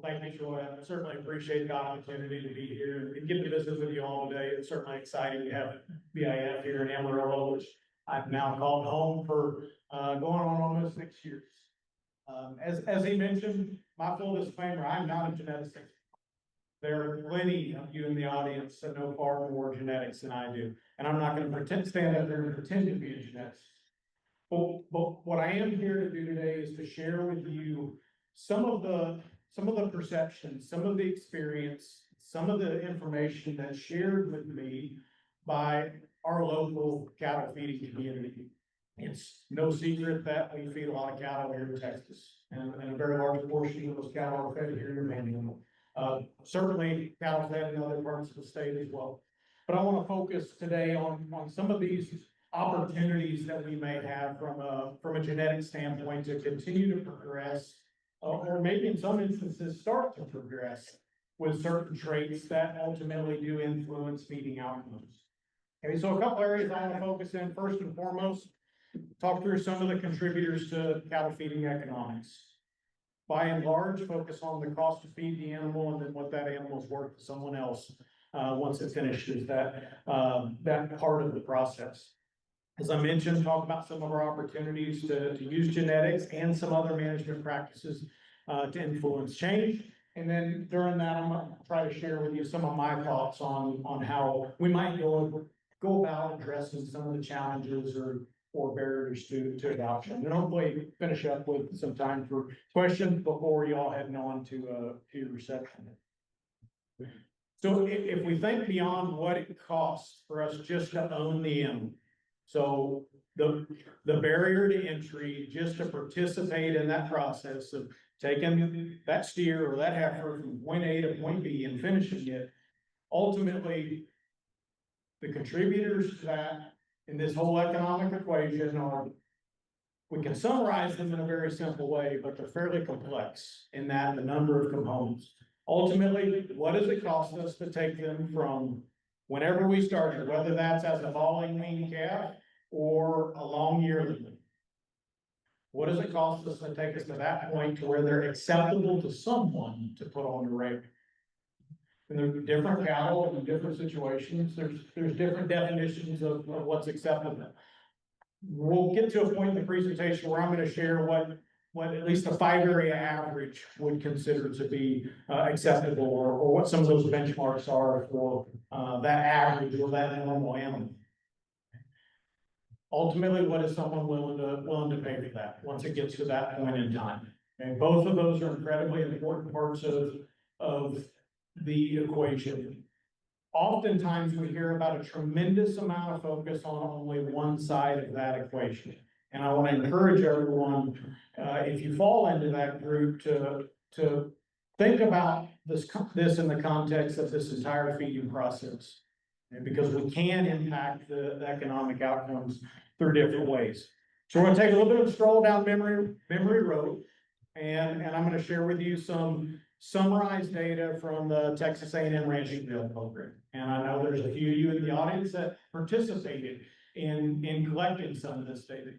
thank you, Troy. I certainly appreciate the opportunity to be here and get to visit with you all today. It's certainly exciting to have BIF here in Amarillo, which I've now called home for going on almost 6 years. As he mentioned, my full disclaimer, I'm not a geneticist. There are plenty of you in the audience that know far more genetics than I do, and I'm not going to stand up there and pretend to be a geneticist. But what I am here to do today is to share with you some of the perceptions, some of the experience, some of the information that's shared with me by our local cattle feeding community. It's no secret that we feed a lot of cattle here in Texas, and a very large portion of those cattle are fed here in the Panhandle. Certainly cattle fed in other parts of the state as well. But I want to focus today on some of these opportunities that we may have from a genetic standpoint to continue to progress, or maybe in some instances start to progress with certain traits that ultimately do influence feeding outcomes. Okay, so a couple areas I want to focus in. First and foremost, talk through some of the contributors to cattle feeding economics. By and large, focus on the cost to feed the animal and then what that animal is worth to someone else once it finishes that part of the process. As I mentioned, talk about some of our opportunities to use genetics and some other management practices to influence change. And then during that, I'm going to try to share with you some of my thoughts on how we might go about addressing some of the challenges or barriers to adoption. And hopefully finish up with some time for questions before you all heading on to reception. So if we think beyond what it costs for us just to own the animal, so the barrier to entry just to participate in that process of taking that steer or that heifer from point A to point B and finishing it, ultimately the contributors to that in this whole economic equation are, we can summarize them in a very simple way, but they're fairly complex in that the number of components. Ultimately, what does it cost us to take them from whenever we started, whether that's as a falling wean calf or a long yearling? What does it cost us to take us to that point to where they're acceptable to someone to put on the rate? And there are different cattle in different situations. There's different definitions of what's acceptable. We'll get to a point in the presentation where I'm going to share what at least a 5-area average would consider to be acceptable, or what some of those benchmarks are for that average or that normal animal. Ultimately, what is someone willing to pay for that once it gets to that point in time? And both of those are incredibly important parts of the equation. Oftentimes we hear about a tremendous amount of focus on only one side of that equation. And I want to encourage everyone, if you fall into that group, to think about this in the context of this entire feeding process. And because we can impact the economic outcomes through different ways. So we're going to take a little bit of a stroll down memory road, and I'm going to share with you some summarized data from the Texas A&M Ranching Build Program. And I know there's a few of you in the audience that participated in collecting some of this data.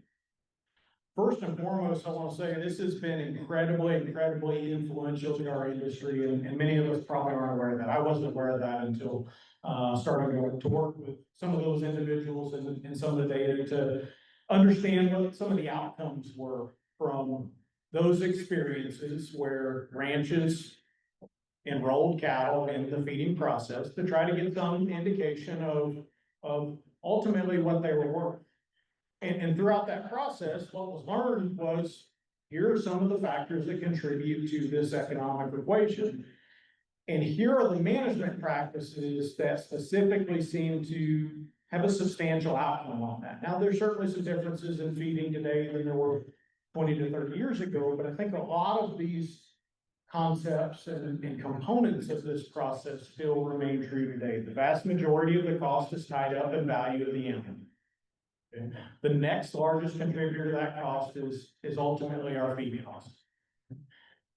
First and foremost, I want to say this has been incredibly influential to our industry, and many of us probably aren't aware of that. I wasn't aware of that until starting to work with some of those individuals and some of the data to understand what some of the outcomes were from those experiences where ranches enrolled cattle in the feeding process to try to get some indication of ultimately what they were worth. And throughout that process, what was learned was, here are some of the factors that contribute to this economic equation. And here are the management practices that specifically seem to have a substantial outcome on that. Now, there's certainly some differences in feeding today than there were 20 to 30 years ago, but I think a lot of these concepts and components of this process still remain true today. The vast majority of the cost is tied up in value of the animal. Okay. The next largest contributor to that cost is ultimately our feeding cost.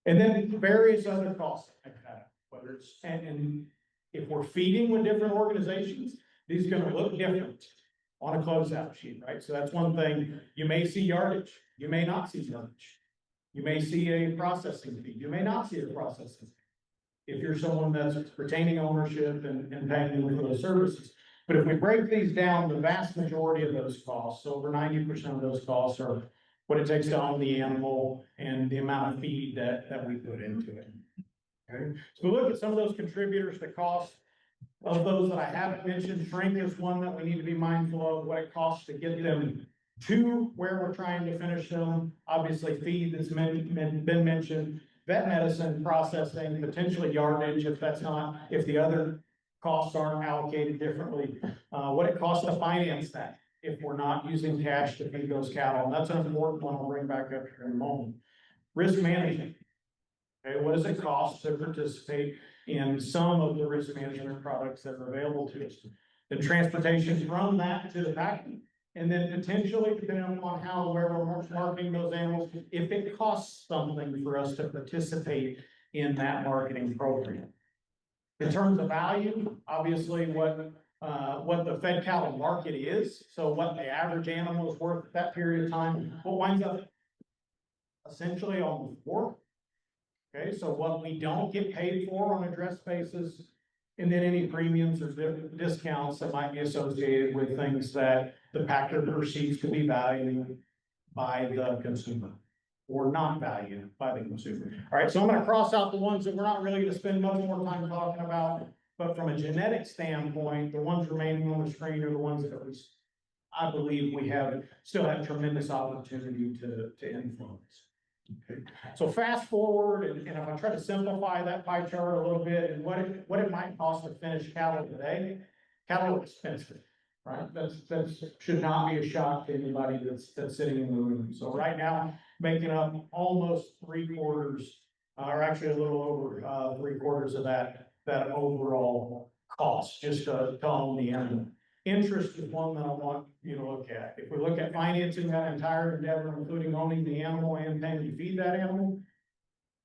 And then various other costs like that, whether it's, and if we're feeding with different organizations, these are going to look different on a closeout sheet, right? So that's one thing. You may see yardage, you may not see yardage. You may see a processing fee, you may not see a processing fee. if you're someone that's retaining ownership and paying them for those services. But if we break these down, the vast majority of those costs, so over 90% of those costs are what it takes to own the animal and the amount of feed that we put into it. Okay, so we look at some of those contributors to cost. Of those that I haven't mentioned, shrink is one that we need to be mindful of, what it costs to get them to where we're trying to finish them. Obviously, feed that's been mentioned, vet medicine, processing, potentially yardage if the other costs aren't allocated differently. What it costs to finance that if we're not using cash to feed those cattle. And that's an important one I'll bring back up here in a moment. Risk management. Okay, what does it cost to participate in some of the risk management products that are available to us? The transportation from that to the packing, and then potentially, depending on where we're marketing those animals, if it costs something for us to participate in that marketing program. In terms of value, obviously what the fed cattle market is, so what the average animal is worth at that period of time, what winds up essentially on the floor. Okay, so what we don't get paid for on a dress basis, and then any premiums or discounts that might be associated with things that the packer perceives to be valued by the consumer or not valued by the consumer. All right, so I'm going to cross out the ones that we're not really going to spend much more time talking about, but from a genetic standpoint, the ones remaining on the screen are the ones that I believe we still have tremendous opportunity to influence. Okay. So fast forward, and if I try to simplify that pie chart a little bit and what it might cost to finish cattle today, cattle are expensive, right? That should not be a shock to anybody that's sitting in the room. So right now, making up almost 3/4, or actually a little over 3/4 of that overall cost just to own the animal. Interest is one that I want you to look at. If we look at financing that entire endeavor, including owning the animal and paying to feed that animal,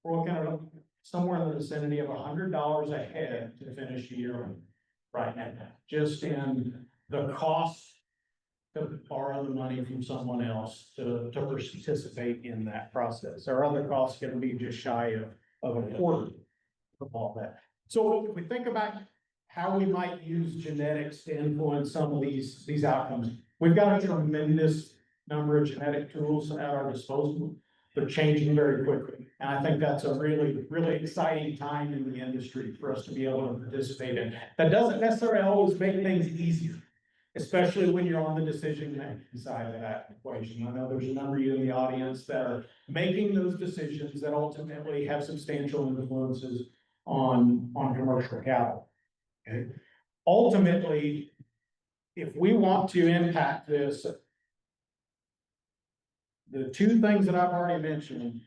we're looking at somewhere in the vicinity of $100 a head to finish a year right now, just in the cost to borrow the money from someone else to participate in that process. Our other costs are going to be just shy of a quarter of all that. So if we think about how we might use genetics to influence some of these outcomes, we've got a tremendous number of genetic tools at our disposal. They're changing very quickly. And I think that's a really, really exciting time in the industry for us to be able to participate in. That doesn't necessarily always make things easier, especially when you're on the decision-making side of that equation. I know there's a number of you in the audience that are making those decisions that ultimately have substantial influences on commercial cattle. Okay. Ultimately, if we want to impact this, the two things that I've already mentioned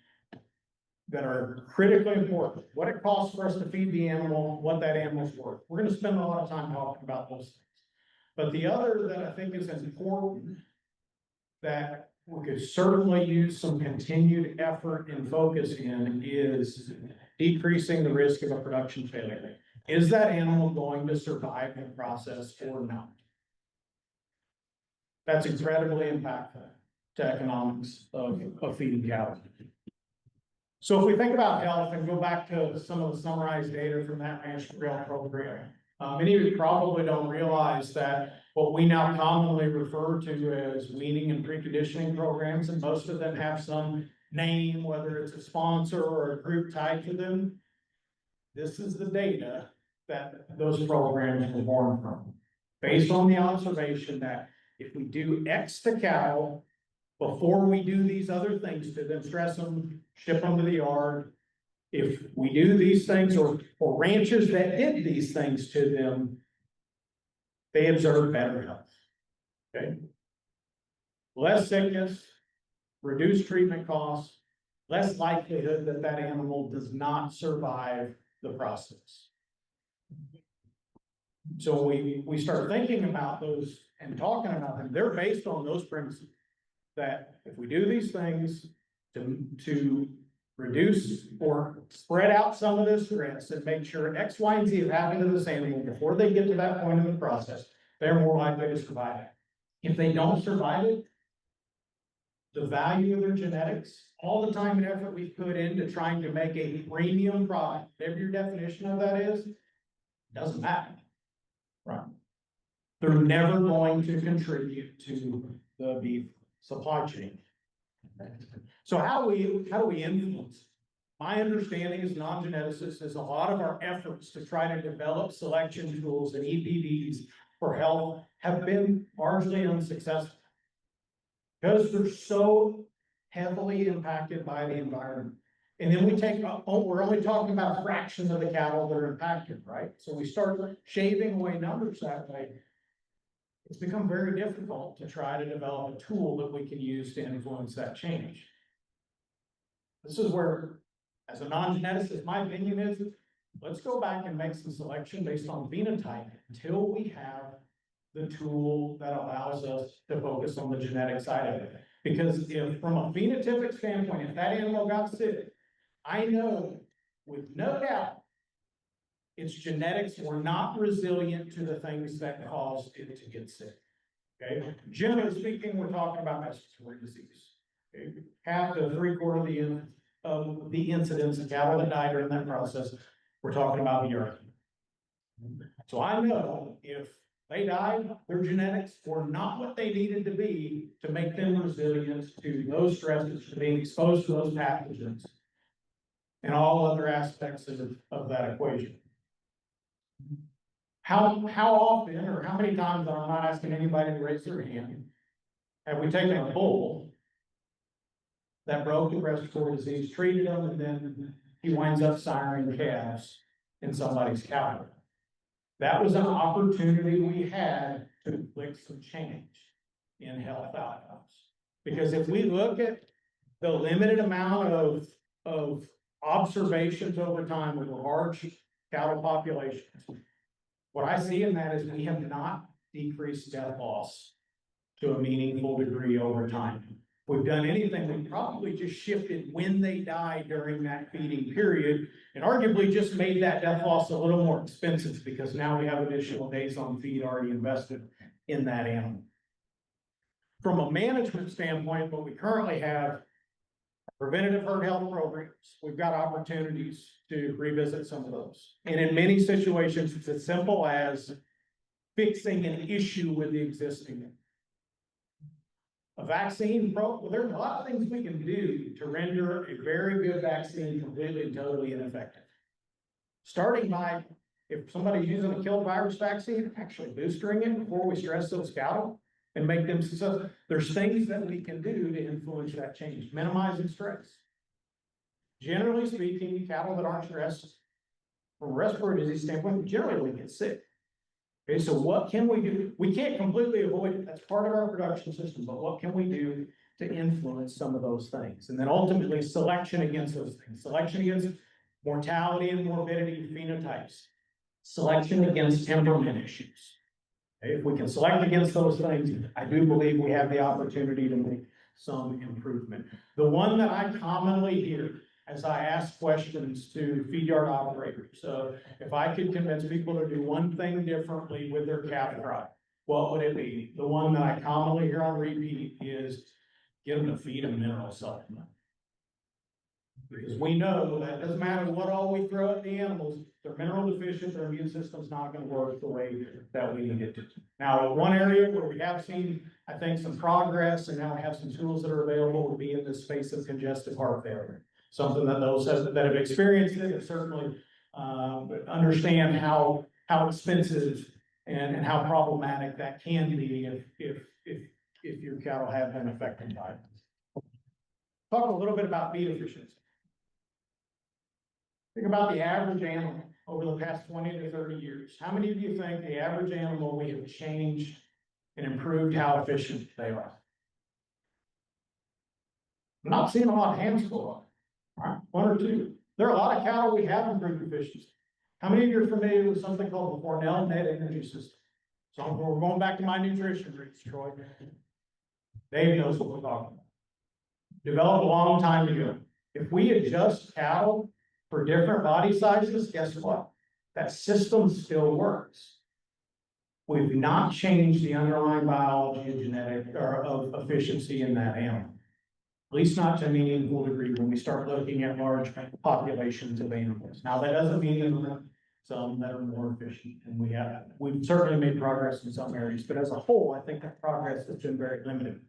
that are critically important, what it costs for us to feed the animal, what that animal's worth. We're going to spend a lot of time talking about those things. But the other that I think is important that we could certainly use some continued effort and focus in is decreasing the risk of a production failure. Is that animal going to survive the process or not? That's incredibly impactful to economics of feeding cattle. So if we think about health and go back to some of the summarized data from that ranch rail program, many of you probably don't realize that what we now commonly refer to as weaning and preconditioning programs, and most of them have some name, whether it's a sponsor or a group tied to them. This is the data that those programs were born from, based on the observation that if we do X to cattle before we do these other things to them, stress them, ship them to the yard, if we do these things, or ranchers that did these things to them, they observe better health. Okay, less sickness, reduced treatment costs, less likelihood that that animal does not survive the process. So we start thinking about those and talking about them. They're based on those premises that if we do these things to reduce or spread out some of this stress and make sure X, Y, and Z is happening to this animal before they get to that point in the process, they're more likely to survive it. If they don't survive it, the value of their genetics, all the time and effort we've put into trying to make a premium product, whatever your definition of that is, doesn't matter. Right. They're never going to contribute to the beef supply chain. So how do we influence? My understanding as non-geneticist is a lot of our efforts to try to develop selection tools and EPDs for health have been largely unsuccessful. Because they're so heavily impacted by the environment. And then we take, we're only talking about fractions of the cattle that are impacted, right? So we start shaving away numbers that way. It's become very difficult to try to develop a tool that we can use to influence that change. This is where, as a non-geneticist, my opinion is, let's go back and make some selection based on phenotype until we have the tool that allows us to focus on the genetic side of it. Because if, from a phenotypic standpoint, if that animal got sick, I know with no doubt its genetics were not resilient to the things that caused it to get sick. Okay, generally speaking, we're talking about respiratory disease. Okay? Half to 3/4 of the incidents of cattle that died during that process, we're talking about urine. So I know if they died, their genetics were not what they needed to be to make them resilient to those stresses, to being exposed to those pathogens, and all other aspects of that equation. How often, or how many times, I'm not asking anybody to raise their hand, have we taken a bull that broke with respiratory disease, treated him, and then he winds up siring calves in somebody's cow? That was an opportunity we had to inflict some change in health outcomes. Because if we look at the limited amount of observations over time with large cattle populations, what I see in that is we have not decreased death loss to a meaningful degree over time. If we've done anything, we probably just shifted when they die during that feeding period, and arguably just made that death loss a little more expensive because now we have additional days on feed already invested in that animal. From a management standpoint, what we currently have, preventative herd health programs, we've got opportunities to revisit some of those. And in many situations, it's as simple as fixing an issue with the existing. A vaccine, well, there's a lot of things we can do to render a very good vaccine completely and totally ineffective. Starting by, if somebody's using a killed virus vaccine, actually boostering it before we stress those cattle and make them successful. There's things that we can do to influence that change, minimizing stress. Generally speaking, cattle that aren't stressed from a respiratory disease standpoint, generally get sick. Okay, so what can we do? We can't completely avoid it. That's part of our production system, but what can we do to influence some of those things? And then ultimately selection against those things. Selection against mortality and morbidity phenotypes. Selection against temperament issues. Okay, if we can select against those things, I do believe we have the opportunity to make some improvement. The one that I commonly hear as I ask questions to feed yard operators. So if I could convince people to do one thing differently with their calf crop, what would it be? The one that I commonly hear on repeat is get them to feed a mineral supplement. Because we know that it doesn't matter what all we throw at the animals, they're mineral deficient, their immune system's not going to work the way that we need it to. Now, one area where we have seen, I think, some progress, and now we have some tools that are available, would be in the space of congestive heart failure. Something that those that have experienced it have certainly understand how expensive and how problematic that can be if your cattle have been affected by it. Talk a little bit about feed efficiency. Think about the average animal over the past 20 to 30 years. How many of you think the average animal we have changed and improved how efficient they are? I'm not seeing a lot of hands go up. All right, one or two. There are a lot of cattle we have improved efficiency. How many of you are familiar with something called the Cornell Net Energy System? So we're going back to my nutrition roots, Troy. Dave knows what we're talking about. Developed a long time ago. If we adjust cattle for different body sizes, guess what? That system still works. We've not changed the underlying biology and genetic or of efficiency in that animal. At least not to a meaningful degree when we start looking at large populations of animals. Now, that doesn't mean there aren't some that are more efficient, and we've certainly made progress in some areas, but as a whole, I think that progress has been very limited.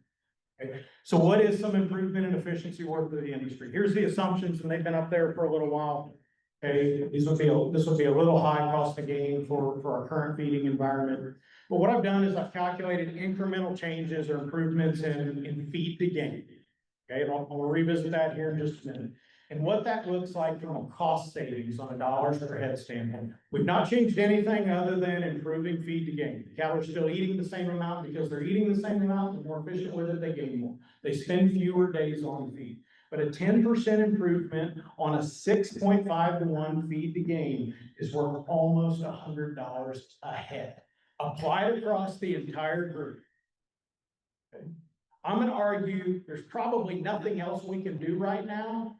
Okay, so what is some improvement in efficiency work for the industry? Here's the assumptions, and they've been up there for a little while. Okay, this would be a little high cost of gain for our current feeding environment. But what I've done is I've calculated incremental changes or improvements in feed to gain. Okay, and I'll revisit that here in just a minute. And what that looks like from a cost savings on a dollars per head standpoint. We've not changed anything other than improving feed to gain. The cattle are still eating the same amount because they're eating the same amount, the more efficient with it, they gain more. They spend fewer days on feed. But a 10% improvement on a 6.5 to 1 feed to gain is worth almost $100 a head. Applied across the entire group. Okay. I'm gonna argue there's probably nothing else we can do right now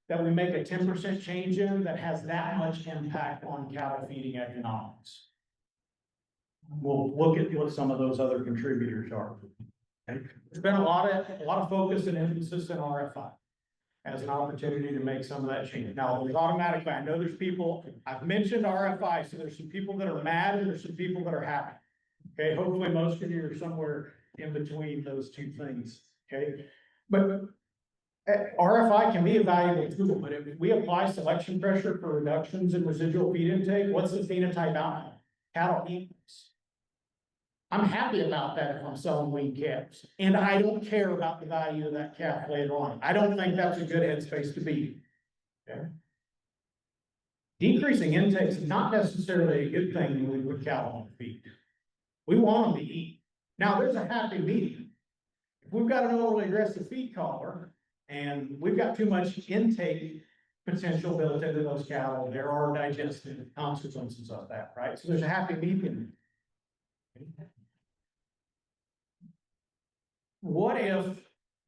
that we make a 10% change in that has that much impact on cattle feeding economics. We'll look at what some of those other contributors are. Okay. There's been a lot of focus and emphasis in RFI as an opportunity to make some of that change. Now, there's automatically, I know there's people, I've mentioned RFI, so there's some people that are mad and there's some people that are happy. Okay, hopefully most of you are somewhere in between those two things, okay? But RFI can be a valuable tool, but if we apply selection pressure for reductions in residual feed intake, what's the phenotype outcome? Cattle eat less. I'm happy about that if I'm selling weaned calves, and I don't care about the value of that calf later on. I don't think that's a good headspace to be. Okay? Decreasing intake is not necessarily a good thing when we put cattle on feed. We want them to eat. Now, there's a happy medium. If we've got an overly aggressive feed collar and we've got too much intake potential built into those cattle, there are digestive consequences of that, right? So there's a happy medium. What if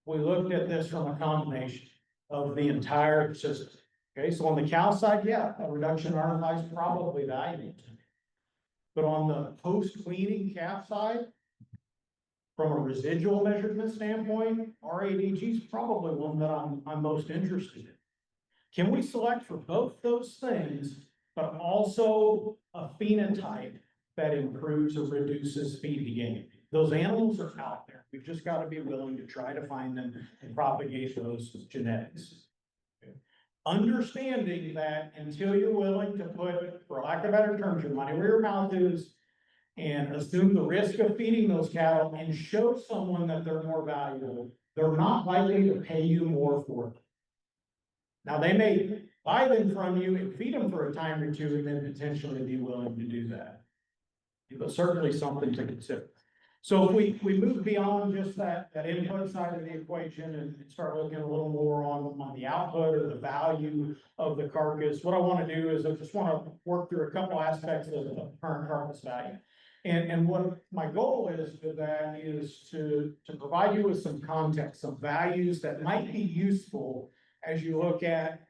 we looked at this from a combination of the entire system? Okay, so on the cow side, yeah, a reduction in RFI is probably valuable. But on the post-weaning calf side, from a residual measurement standpoint, RADG is probably one that I'm most interested in. Can we select for both those things, but also a phenotype that improves or reduces feed to gain? Those animals are out there. We've just got to be willing to try to find them and propagate those genetics. Okay. Understanding that until you're willing to put, for lack of better terms, your money where your mouth is, and assume the risk of feeding those cattle and show someone that they're more valuable, they're not likely to pay you more for them. Now, they may buy them from you and feed them for a time or two and then potentially be willing to do that. But certainly something to consider. So if we move beyond just that input side of the equation and start looking a little more on the output or the value of the carcass, what I want to do is I just want to work through a couple aspects of the current carcass value. And what my goal is for that is to provide you with some context, some values that might be useful as you look at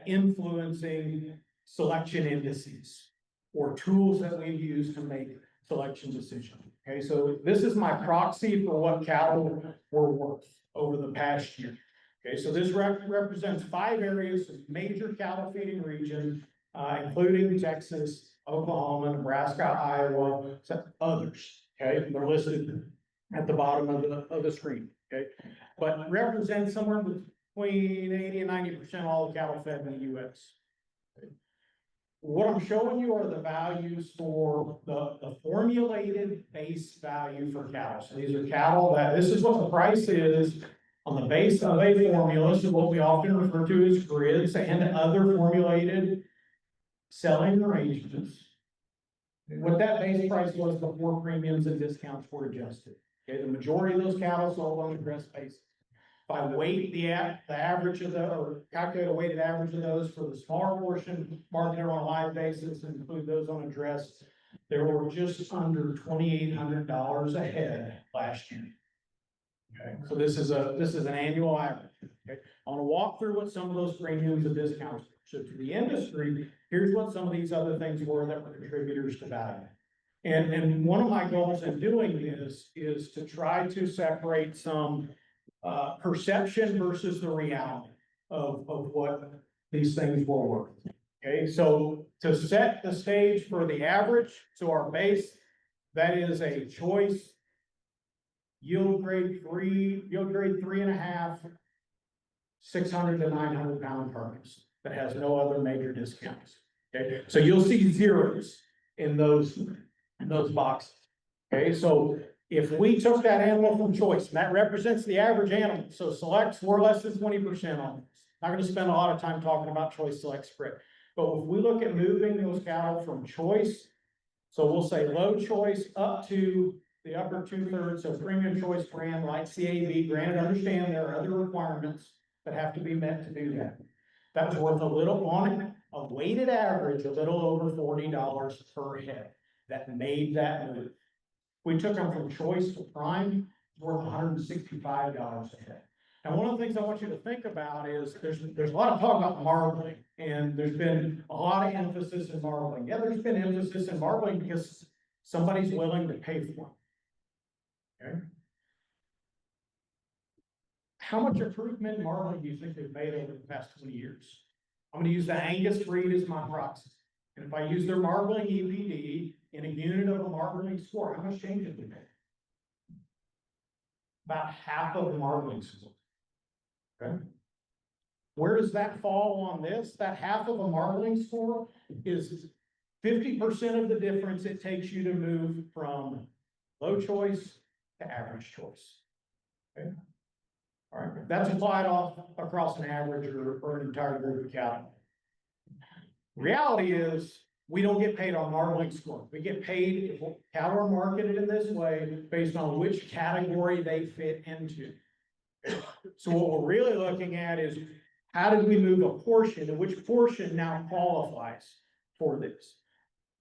influencing selection indices or tools that we use to make selection decisions. Okay, so this is my proxy for what cattle were worth over the past year. Okay, so this represents 5 areas of major cattle feeding regions, including Texas, Oklahoma, Nebraska, Iowa, others. Okay, they're listed at the bottom of the screen. Okay, but represents somewhere between 80 and 90% of all the cattle fed in the U.S. Okay. What I'm showing you are the values for the formulated base value for cattle. So these are cattle this is what the price is on the base of a formula. So what we often refer to as grids and other formulated selling arrangements. What that base price was before premiums and discounts were adjusted. Okay, the majority of those cattle sold on a dress basis. If I weight the average of or calculate a weighted average of those for the smaller portion, marketed on a live basis, and include those on a dress, there were just under $2,800 a head last year. Okay, so this is an annual average. Okay, I want to walk through what some of those premiums and discounts were. So to the industry, here's what some of these other things were that were contributors to value. And one of my goals in doing this is to try to separate some perception versus the reality of what these things were worth. Okay, so to set the stage for the average, so our base, that is a choice yield grade 3.5, 600 to 900 pound carcass that has no other major discounts. Okay, so you'll see zeros in those boxes. Okay, so if we took that animal from choice, and that represents the average animal, so selects more or less than 20% on this. Not gonna spend a lot of time talking about choice select spread. But if we look at moving those cattle from choice, so we'll say low choice up to the upper 2/3, so premium choice brand like CAB, granted, understand there are other requirements that have to be met to do that. That was worth a little on a weighted average, a little over $40 per head that made that move. We took them from choice to prime, it's worth $165 a head. And one of the things I want you to think about is there's a lot of talk about marbling, and there's been a lot of emphasis in marbling. Yeah, there's been emphasis in marbling because somebody's willing to pay for it. Okay. How much improvement in marbling do you think they've made over the past 20 years? I'm gonna use the Angus breed as my proxy. And if I use their marbling EPD in a unit of a marbling score, how much change have they made? About half of the marbling score. Okay. Where does that fall on this? That half of a marbling score is 50% of the difference it takes you to move from low choice to average choice. Okay. All right, that's applied off across an average or an entire group of cattle. Reality is, we don't get paid on marbling score. We get paid if cattle are marketed in this way based on which category they fit into. So what we're really looking at is how did we move a portion and which portion now qualifies for this?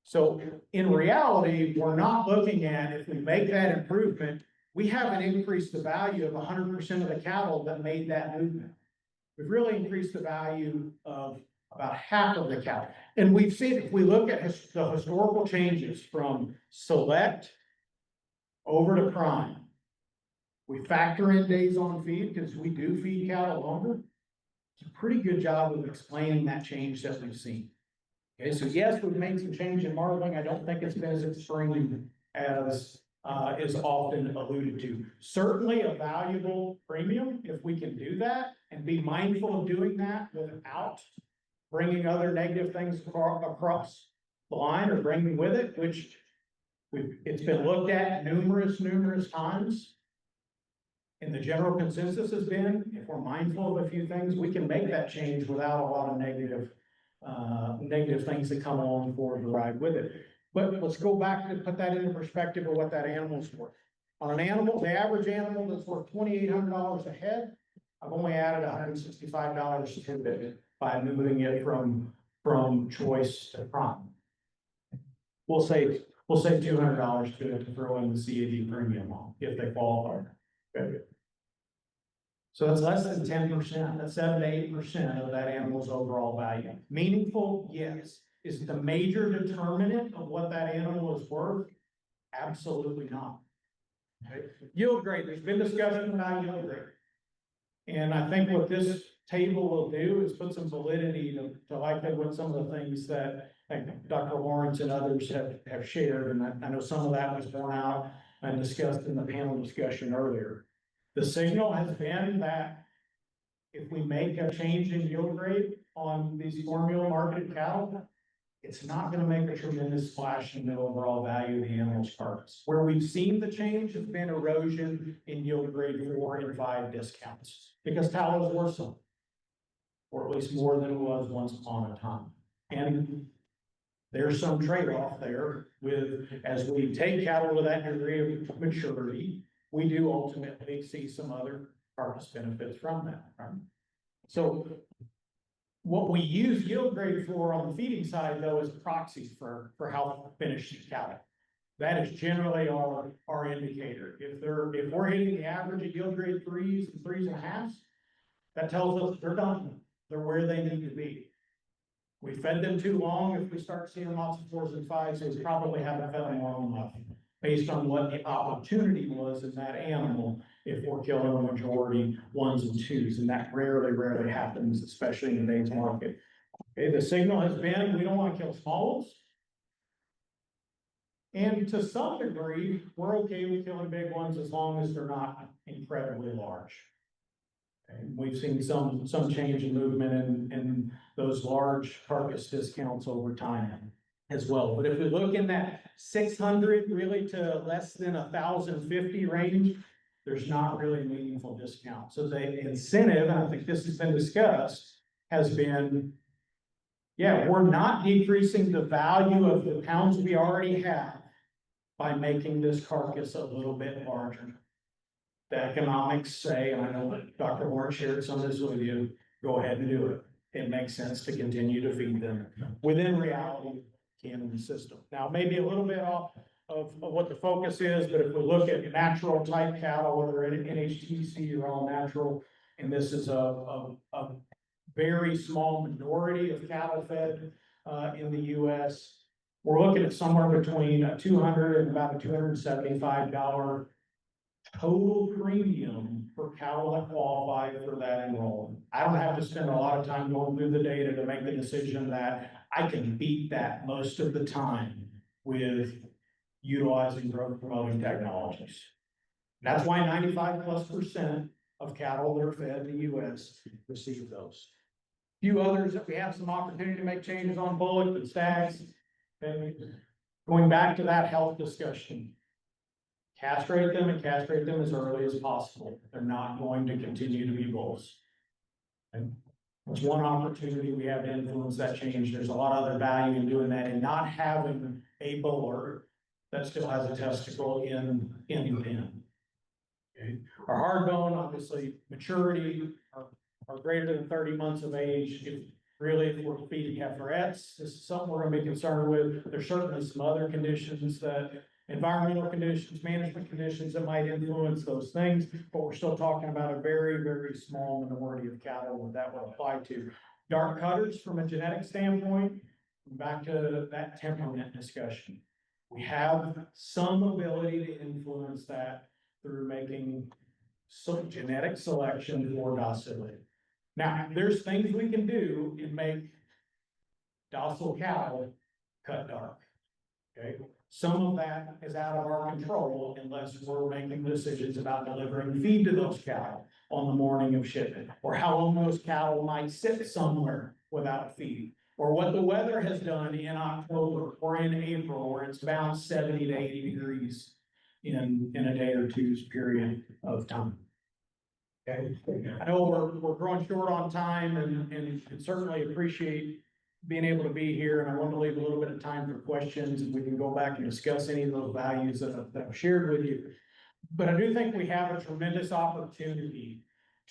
So in reality, we're not looking at if we make that improvement, we haven't increased the value of 100% of the cattle that made that movement. We've really increased the value of about half of the cattle. And we've seen, if we look at the historical changes from select over to prime, we factor in days on feed because we do feed cattle longer. It's a pretty good job of explaining that change that we've seen. Okay, so yes, we've made some change in marbling. I don't think it's been as extreme as is often alluded to. Certainly a valuable premium if we can do that and be mindful of doing that without bringing other negative things across the line or bringing with it, which it's been looked at numerous times. And the general consensus has been, if we're mindful of a few things, we can make that change without a lot of negative things that come along for the ride with it. But let's go back and put that into perspective of what that animal's worth. On an animal, the average animal that's worth $2,800 a head, I've only added $165 to it by moving it from choice to prime. We'll say $200 to it to throw in the CAD premium on if they qualify. Okay. So that's less than 10%, that's 7 to 8% of that animal's overall value. Meaningful, yes. Is it the major determinant of what that animal is worth? Absolutely not. Okay. Yield grade, there's been discussion about yield grade. And I think what this table will do is put some validity to likely what some of the things that Dr. Lawrence and others have shared. And I know some of that was borne out and discussed in the panel discussion earlier. The signal has been that if we make a change in yield grade on these formula marketed cattle, it's not going to make a tremendous splash in the overall value of the animal's carcass. Where we've seen the change has been erosion in yield grade 4 and 5 discounts because tallow is worth something, or at least more than it was once upon a time. And there's some trade-off there with, as we take cattle to that degree of maturity, we do ultimately see some other carcass benefits from that, right? So what we use yield grade for on the feeding side, though, is proxies for how finished cattle. That is generally our indicator. If we're hitting the average of yield grade 3s and 3.5s, that tells us they're done. They're where they need to be. We fed them too long. If we start seeing lots of 4s and 5s, we probably haven't fed them long enough based on what the opportunity was in that animal if we're killing a majority ones and twos, and that rarely happens, especially in today's market. Okay, the signal has been, we don't want to kill small ones. And to some degree, we're okay with killing big ones as long as they're not incredibly large. And we've seen some change in movement in those large carcass discounts over time as well. But if we look in that 600 really to less than 1,050 range, there's not really a meaningful discount. So the incentive, and I think this has been discussed, has been, yeah, we're not decreasing the value of the pounds we already have by making this carcass a little bit larger. The economics say, and I know that Dr. Warren shared some of this with you, go ahead and do it. It makes sense to continue to feed them within reality in the system. Now, maybe a little bit off of what the focus is, but if we look at natural type cattle, whether in NHTC or all natural, and this is a very small minority of cattle fed in the US, we're looking at somewhere between $200 and about a $275 total premium for cattle that qualify for that enrollment. I don't have to spend a lot of time going through the data to make the decision that I can beat that most of the time with utilizing growth promoting technologies. That's why 95+% of cattle that are fed in the US receive those. Few others that we have some opportunity to make changes on bullock and stags. Okay. Going back to that health discussion, castrate them and castrate them as early as possible. They're not going to continue to be bulls. Okay. That's one opportunity we have to influence that change. There's a lot of other value in doing that and not having a buller that still has a testicle in the pen. Okay. Our hard bone, obviously, maturity are greater than 30 months of age. If we're feeding heifers, this is something we're going to be concerned with. There's certainly some other conditions environmental conditions, management conditions that might influence those things, but we're still talking about a very small minority of cattle that would apply to. Dark cutters from a genetic standpoint, back to that temperament discussion. We have some ability to influence that through making some genetic selection for docility. Now, there's things we can do and make docile cattle cut dark. Okay, some of that is out of our control unless we're making decisions about delivering feed to those cattle on the morning of shipment, or how long those cattle might sit somewhere without feed, or what the weather has done in October or in April, where it's bounced 70 to 80 degrees in a day or two's period of time. Okay, I know we're growing short on time and certainly appreciate being able to be here, and I want to leave a little bit of time for questions, and we can go back and discuss any of those values that I've shared with you. But I do think we have a tremendous opportunity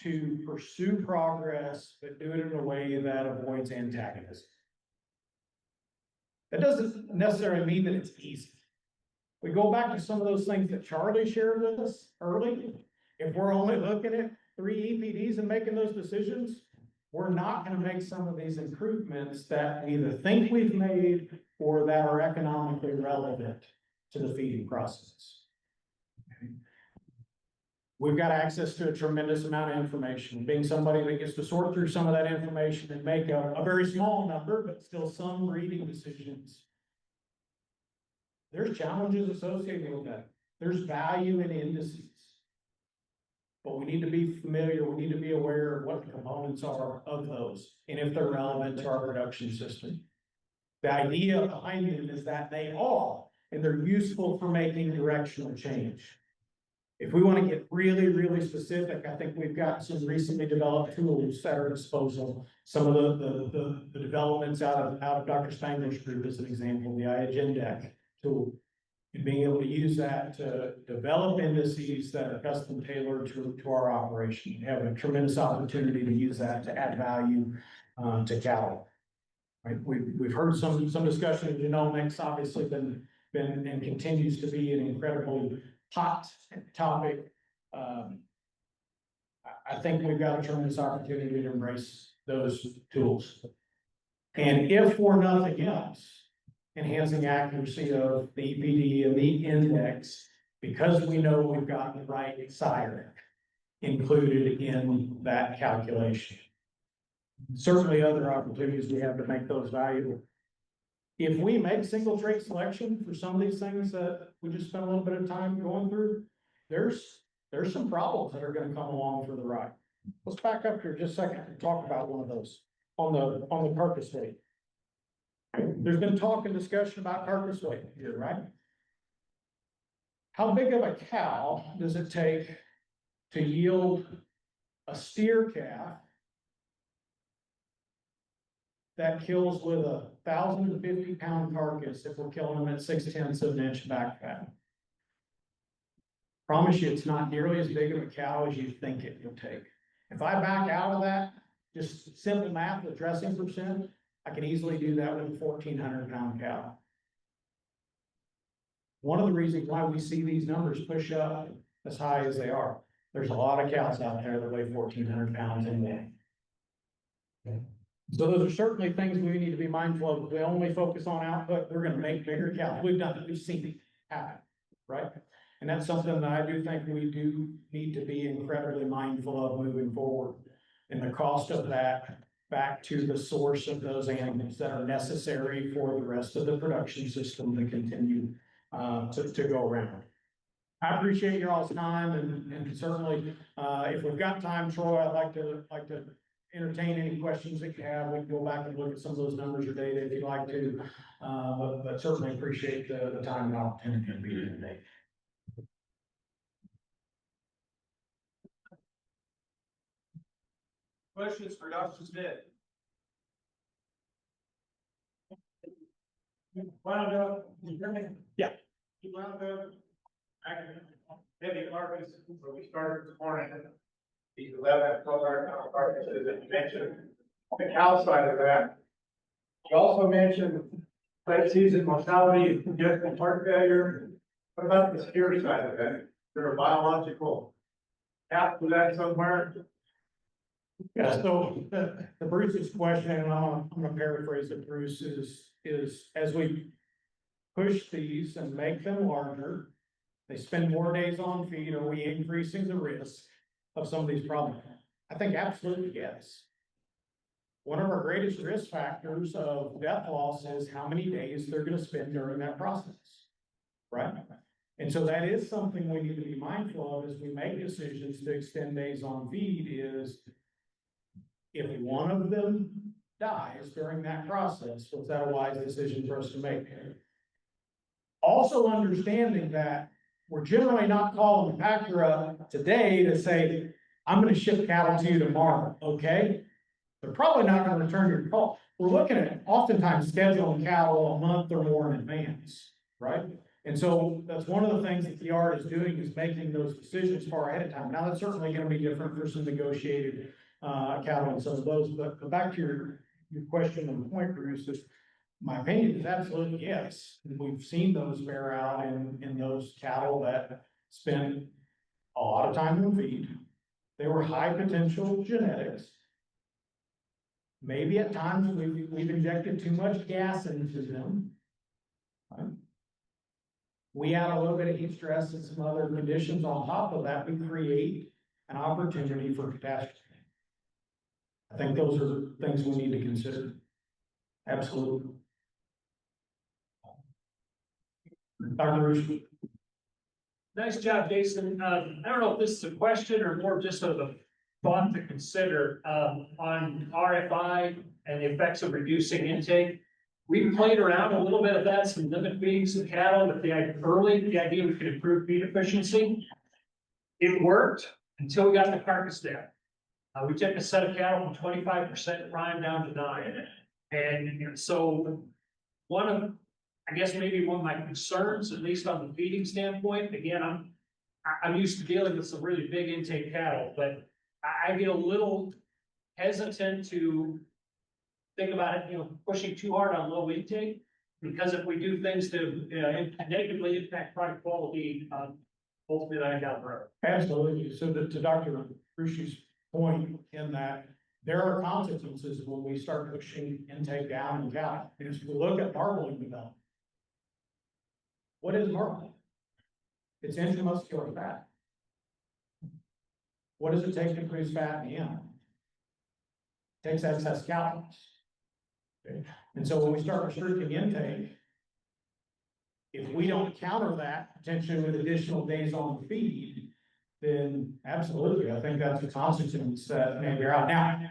to pursue progress, but do it in a way that avoids antagonism. That doesn't necessarily mean that it's easy. We go back to some of those things that Charlie shared with us early. If we're only looking at 3 EPDs and making those decisions, we're not going to make some of these improvements that we either think we've made or that are economically relevant to the feeding process. Okay. We've got access to a tremendous amount of information. Being somebody that gets to sort through some of that information and make a very small number, but still some breeding decisions, there's challenges associated with that. There's value in indices. But we need to be familiar, we need to be aware of what the components are of those, and if they're relevant to our production system. The idea behind them is that they are, and they're useful for making directional change. If we want to get really specific, I think we've got some recently developed tools at our disposal. Some of the developments out of Dr. Spangler's group as an example, the iAgenDec tool. And being able to use that to develop indices that are custom tailored to our operation. We have a tremendous opportunity to use that to add value to cattle. Right? We've heard some discussion of genomics, obviously been and continues to be an incredibly hot topic. I think we've got a tremendous opportunity to embrace those tools. And if for nothing else, enhancing accuracy of the EPD and the index, because we know we've got the right sire included in that calculation. Certainly other opportunities we have to make those valuable. If we make single trait selection for some of these things that we just spent a little bit of time going through, there's some problems that are gonna come along for the ride. Let's back up here just a second and talk about one of those on the carcass weight. There's been talk and discussion about carcass weight here, right? How big of a cow does it take to yield a steer calf that kills with 1,000 to 50-pound carcass if we're killing them at 6/10 of an inch back fat? Promise you, it's not nearly as big of a cow as you think it will take. If I back out of that, just simple math with dressing percent, I can easily do that with a 1,400-pound cow. One of the reasons why we see these numbers push up as high as they are, there's a lot of cows out there that weigh 1,400 pounds anyway. So those are certainly things we need to be mindful of. If we only focus on output, we're gonna make bigger cows. We've done it, we've seen it happen, right? And that's something that I do think we do need to be incredibly mindful of moving forward. And the cost of that back to the source of those animals that are necessary for the rest of the production system to continue to go around. I appreciate your all's time and certainly, if we've got time, Troy, I'd like to entertain any questions that you have. We can go back and look at some of those numbers or data if you'd like to, but certainly appreciate the time and opportunity to be here today. Questions for Dr. Smith? Wound up, you hear me? Yeah. You wound up, heavy carcass, where we started this morning. These 11, 12 carcasses that you mentioned, the cow side of that. You also mentioned late season mortality, congestive heart failure. What about the steer side of that? Is there a biological cap to that somewhere? Yeah, so the Bruce's question, and I'm gonna paraphrase it, Bruce, is as we push these and make them larger, they spend more days on feed, are we increasing the risk of some of these problems? I think absolutely yes. One of our greatest risk factors of death loss is how many days they're gonna spend during that process, right? And so that is something we need to be mindful of as we make decisions to extend days on feed is if one of them dies during that process, was that a wise decision for us to make? Also understanding that we're generally not calling the packer up today to say, I'm gonna ship cattle to you tomorrow, okay? They're probably not gonna return your call. We're looking at oftentimes scheduling cattle a month or more in advance, right? And so that's one of the things that the yard is doing is making those decisions far ahead of time. Now, that's certainly gonna be different for some negotiated cattle and some of those, but back to your question and point, Bruce, is my opinion is absolutely yes. We've seen those bear out in those cattle that spend a lot of time in feed. They were high potential genetics. Maybe at times we've injected too much gas into them. Right? We add a little bit of heat stress and some other conditions on top of that, we create an opportunity for catastrophe. I think those are things we need to consider. Absolutely. Dr. Rush. Nice job, Jason. I don't know if this is a question or more just sort of a thought to consider on RFI and the effects of reducing intake. We played around a little bit of that, some limit feeding some cattle, but the idea we could improve feed efficiency. It worked until we got the carcass down. We took a set of cattle from 25% prime down to 9%. And so I guess maybe one of my concerns, at least on the feeding standpoint, again, I'm used to dealing with some really big intake cattle, but I get a little hesitant to think about it, pushing too hard on low intake, because if we do things to negatively impact product quality, ultimately down the road. Absolutely. So to Dr. Rushi's point in that there are consequences when we start pushing intake down in cattle. And as we look at marbling development, what is marbling? It's intramuscular fat. what does it take to increase fat in the animal? Takes excess calories. Okay? And so when we start restricting intake, if we don't counter that potentially with additional days on the feed, then absolutely, I think that's a consequence that may be out. Now,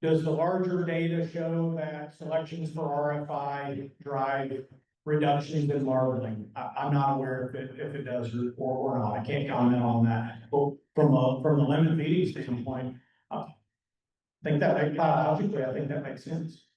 does the larger data show that selections for RFI drive reductions in marbling? I'm not aware if it does or not. I can't comment on that. But from the lemon feeding standpoint, I think that makes biologically, I think that makes sense.